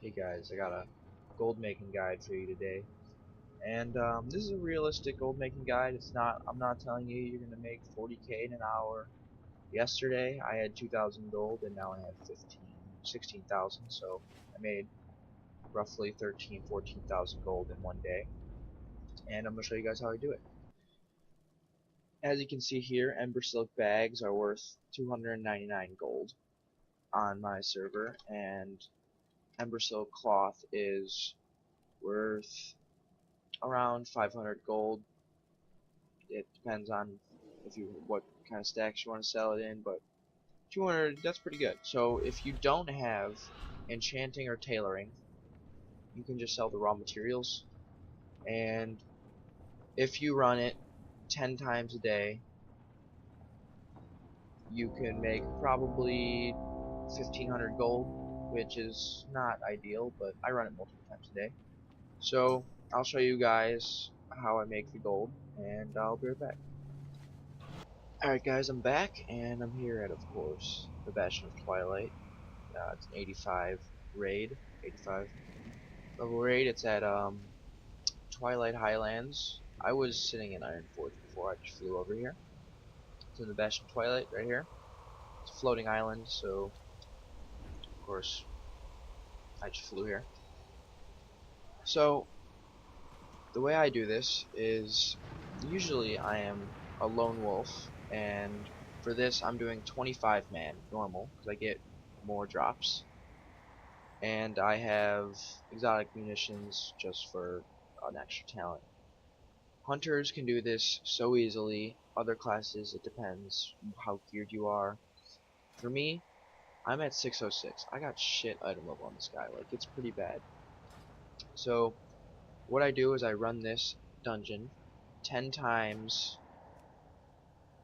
Hey guys, I got a gold making guide for you today. And this is a realistic gold making guide. I'm not telling you you're gonna make 40k in an hour. Yesterday I had 2,000 gold and now I have 16,000, so I made roughly 14,000 gold in one day. And I'm gonna show you guys how I do it. As you can see here, Ember Silk bags are worth 299 gold on my server, and Ember Silk cloth is worth around 500 gold. It depends on what kind of stacks you want to sell it in, but 200, that's pretty good. So if you don't have enchanting or tailoring, you can just sell the raw materials, and if you run it 10 times a day, you can make probably 1,500 gold, which is not ideal, but I run it multiple times a day. So I'll show you guys how I make the gold, and I'll be right back. Alright guys, I'm back, and I'm here at, of course, the Bastion of Twilight. It's an 85 raid, 85 level raid. It's at Twilight Highlands. I was sitting in Iron Forge before, I just flew over here. It's in the Bastion of Twilight, right here. It's a floating island, so, of course, I just flew here. So, the way I do this is, usually I am a lone wolf, and for this I'm doing 25 man normal because I get more drops, and I have exotic munitions just for an extra talent. Hunters can do this so easily. Other classes, it depends how geared you are. For me, I'm at 606. I got shit item level on this guy, like it's pretty bad. So what I do is I run this dungeon 10 times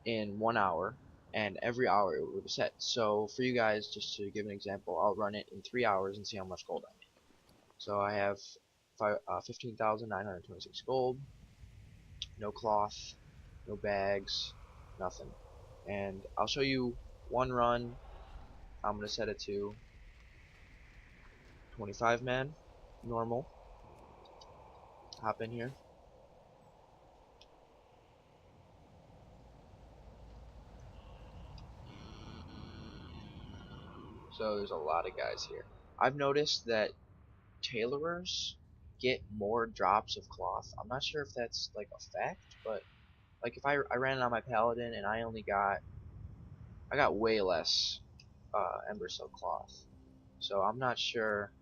in 1 hour, and every hour it will reset. So for you guys, just to give an example, I'll run it in 3 hours and see how much gold I make. So I have 15,926 gold, no cloth, no bags, nothing. And I'll show you one run. I'm going to set it to 25 man, normal. Hop in here. So there's a lot of guys here. I've noticed that tailorers get more drops of cloth. I'm not sure if that's like a fact, but like if I ran it on my paladin and I got way less ember silk cloth. So I'm not sure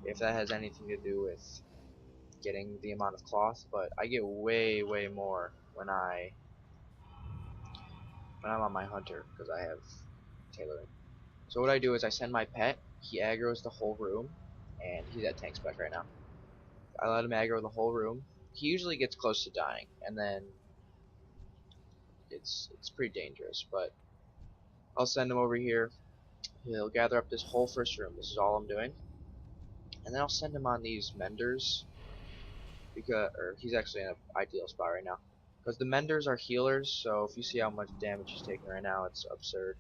if that has anything to do with getting the amount of cloth, but I get way more when I'm on my hunter because I have tailoring. So what I do is I send my pet, he aggroes the whole room, and he's at tank spec right now. I let him aggro the whole room. He usually gets close to dying, and then it's pretty dangerous, but I'll send him over here. He'll gather up this whole first room. This is all I'm doing. And then I'll send him on these menders, because he's actually in an ideal spot right now. Because the menders are healers, so if you see how much damage he's taking right now, it's absurd.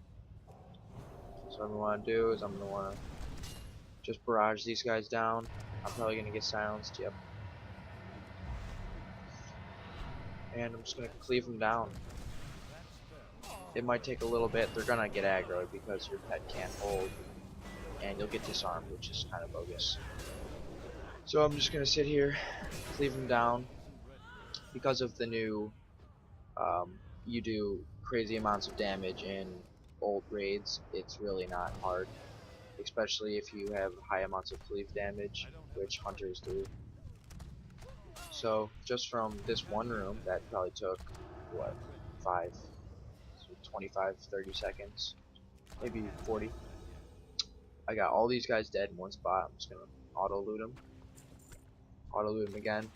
So what I'm going to want to do is I'm going to want to just barrage these guys down. I'm probably going to get silenced, yep. And I'm just going to cleave them down. It might take a little bit. They're going to get aggroed because your pet can't hold, and you'll get disarmed, which is kind of bogus. So I'm just going to sit here, cleave them down. Because of the new, you do crazy amounts of damage in old raids, it's really not hard. Especially if you have high amounts of cleave damage, which hunters do. So just from this one room, that probably took, what, 25, 30 seconds, maybe 40. I got all these guys dead in one spot. I'm just gonna auto loot them again.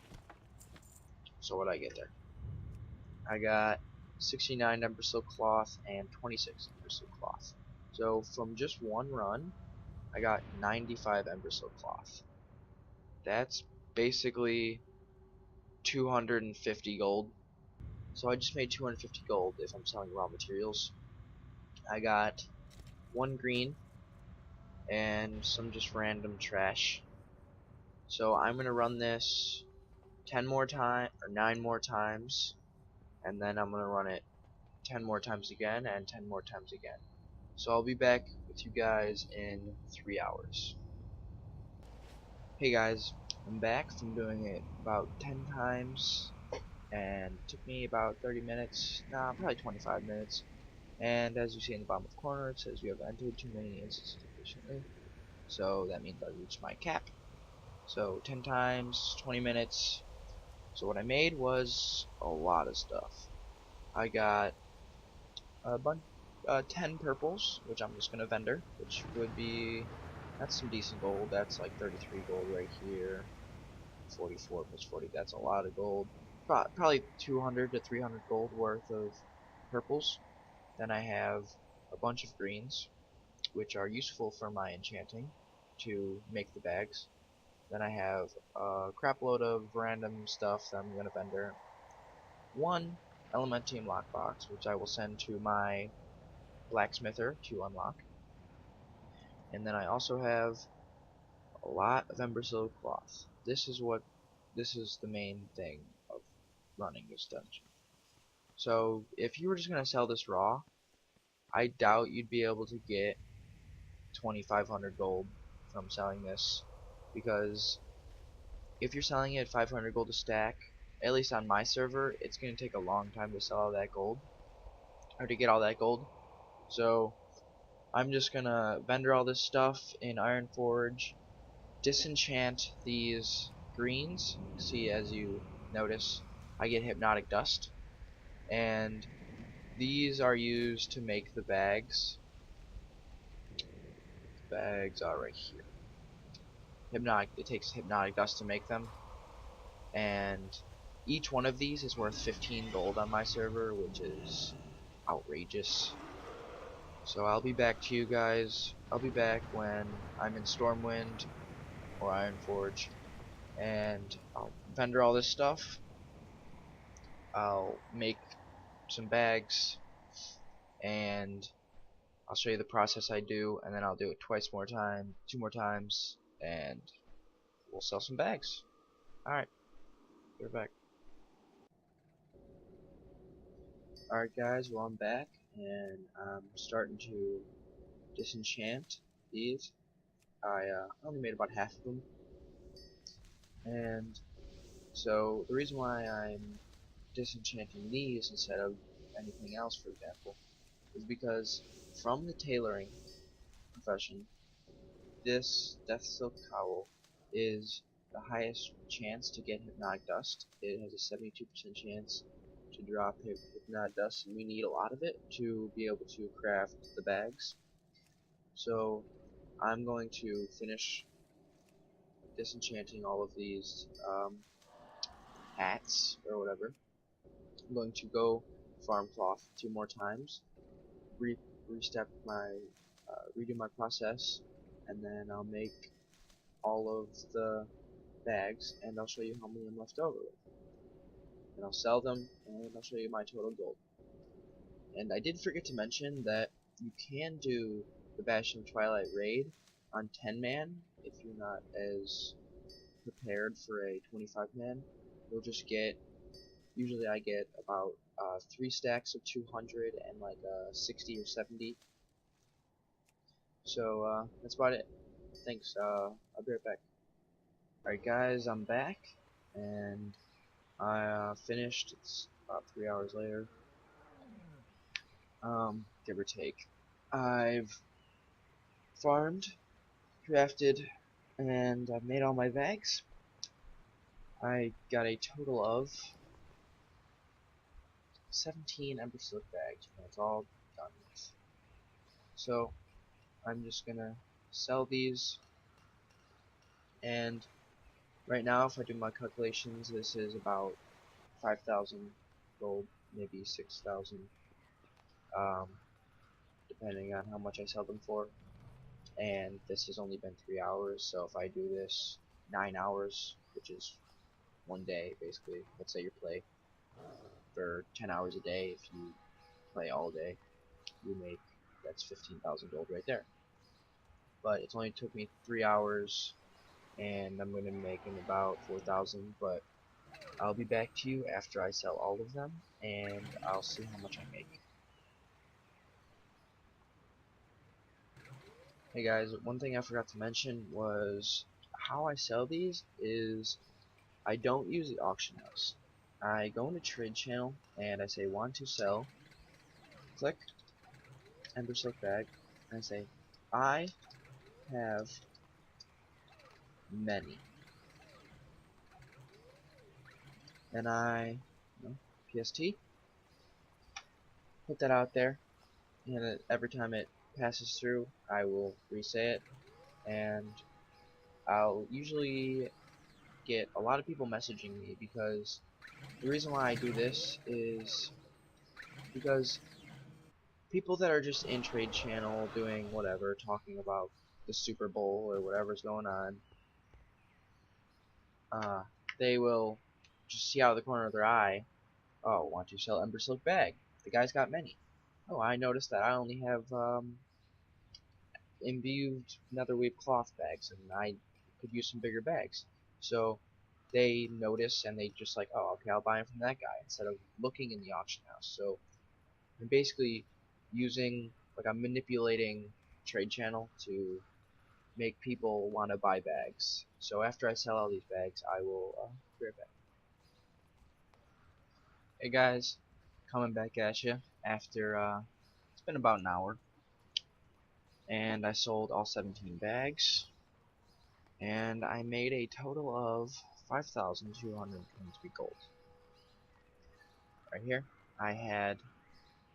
So what did I get there? I got 69 ember silk cloth and 26 ember silk cloth. So from just one run, I got 95 ember silk cloth. That's basically 250 gold. So I just made 250 gold if I'm selling raw materials. I got one green and some just random trash. So I'm gonna run this 10 more times or 9 more times, and then I'm gonna run it 10 more times again and 10 more times again. So I'll be back with you guys in 3 hours. Hey guys, I'm back from doing it about 10 times, and it took me about 30 minutes, nah, probably 25 minutes. And as you see in the bottom of the corner, it says you have entered too many instances efficiently. So that means I reached my cap. So 10 times, 20 minutes. So what I made was a lot of stuff. I got a bunch, 10 purples, which I'm just gonna vendor, which would be, that's some decent gold. That's like 33 gold right here. 44 plus 40, that's a lot of gold. Probably 200 to 300 gold worth of purples. Then I have a bunch of greens, which are useful for my enchanting to make the bags. Then I have a crap load of random stuff that I'm going to vendor. One Elementium lockbox, which I will send to my blacksmither to unlock. And then I also have a lot of Ember Silk cloth. This is the main thing of running this dungeon. So if you were just going to sell this raw, I doubt you'd be able to get 2,500 gold from selling this, because if you're selling it at 500 gold a stack, at least on my server, it's going to take a long time to sell all that gold, or to get all that gold. So I'm just going to vendor all this stuff in Ironforge, disenchant these greens. See, as you notice, I get hypnotic dust, and these are used to make the bags. The bags are right here. It takes hypnotic dust to make them, and each one of these is worth 15 gold on my server, which is outrageous. So I'll be back to you guys. I'll be back when I'm in Stormwind or Ironforge, and I'll vendor all this stuff. I'll make some bags, and I'll show you the process I do, and then I'll do it two more times, and we'll sell some bags. Alright, we're back. Alright guys, well I'm back, and I'm starting to disenchant these. I only made about half of them, and so the reason why I'm disenchanting these instead of anything else, for example, is because from the tailoring profession, this Death Silk Cowl is the highest chance to get hypnotic dust. It has a 72% chance to drop hypnotic dust, and we need a lot of it to be able to craft the bags. So I'm going to finish disenchanting all of these hats or whatever. I'm going to go farm cloth 2 more times, redo my process, and then I'll make all of the bags, and I'll show you how many I'm left over with. And I'll sell them, and I'll show you my total gold. And I did forget to mention that you can do the Bastion of Twilight raid on 10-man if you're not as prepared for a 25-man. You'll just get, usually I get about 3 stacks of 200 and like 60 or 70. So that's about it. Thanks. I'll be right back. Alright guys, I'm back, and I finished. It's about 3 hours later, give or take. I've farmed, crafted, and I've made all my bags. I got a total of 17 Ember Silk bags, and that's all done with. So I'm just gonna sell these, and right now, if I do my calculations, this is about 5,000 gold, maybe 6,000, um, depending on how much I sell them for. And this has only been 3 hours, so if I do this 9 hours, which is 1 day basically, let's say you play for 10 hours a day, if you play all day, you make, that's 15,000 gold right there. but it's only took me 3 hours, and I'm going to be making about 4,000. But I'll be back to you after I sell all of them, and I'll see how much I make. Hey guys, one thing I forgot to mention was how I sell these is I don't use the auction house. I go into trade channel and I say want to sell, click Ember Silk Bag, and I say I have many. And I, PST, put that out there, and every time it passes through, I will resay it, and I'll usually get a lot of people messaging me because the reason why I do this is because people that are just in trade channel doing whatever, talking about the Super Bowl or whatever's going on, uh, they will just see out of the corner of their eye, oh, want to sell Ember Silk Bag. The guy's got many. Oh, I noticed that I only have imbued netherweave cloth bags, and I could use some bigger bags. So they notice and they just like, oh, okay, I'll buy them from that guy instead of looking in the auction house. So I'm basically using, like, I'm manipulating trade channel to make people want to buy bags. So after I sell all these bags, I will be right back. Hey guys, coming back at you after it's been about an hour, and I sold all 17 bags, and I made a total of 5,223 gold. Right here, I had,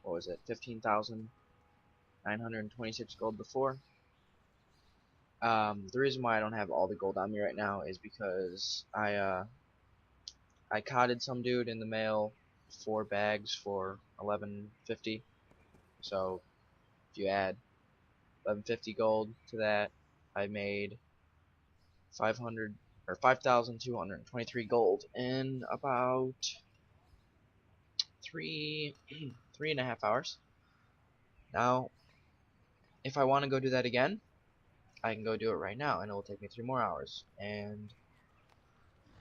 what was it, 15,926 gold before. The reason why I don't have all the gold on me right now is because I cotted some dude in the mail 4 bags for 1150. So if you add 1150 gold to that, I made 500 or 5,223 gold in about 3.5 hours. Now, if I want to go do that again, I can go do it right now, and it will take me 3 more hours, and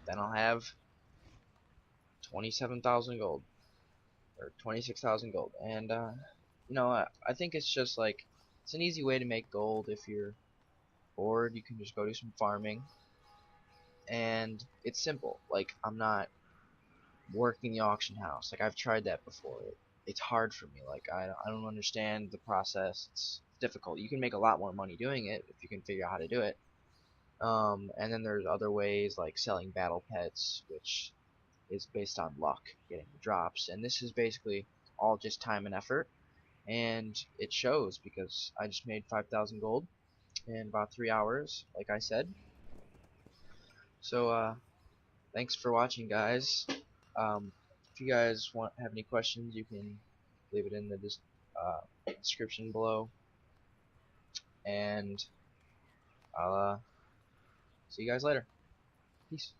then I'll have 27,000 gold or 26,000 gold. And I think it's just like it's an easy way to make gold. If you're bored, you can just go do some farming, and it's simple. Like, I'm not working the auction house. Like, I've tried that before. It's hard for me. Like, I don't understand the process. It's difficult. You can make a lot more money doing it if you can figure out how to do it. And then there's other ways like selling battle pets, which is based on luck, getting the drops. And this is basically all just time and effort. And it shows because I just made 5,000 gold in about 3 hours, like I said. So, thanks for watching, guys. If you guys have any questions, you can leave it in the description below, and I'll see you guys later. Peace.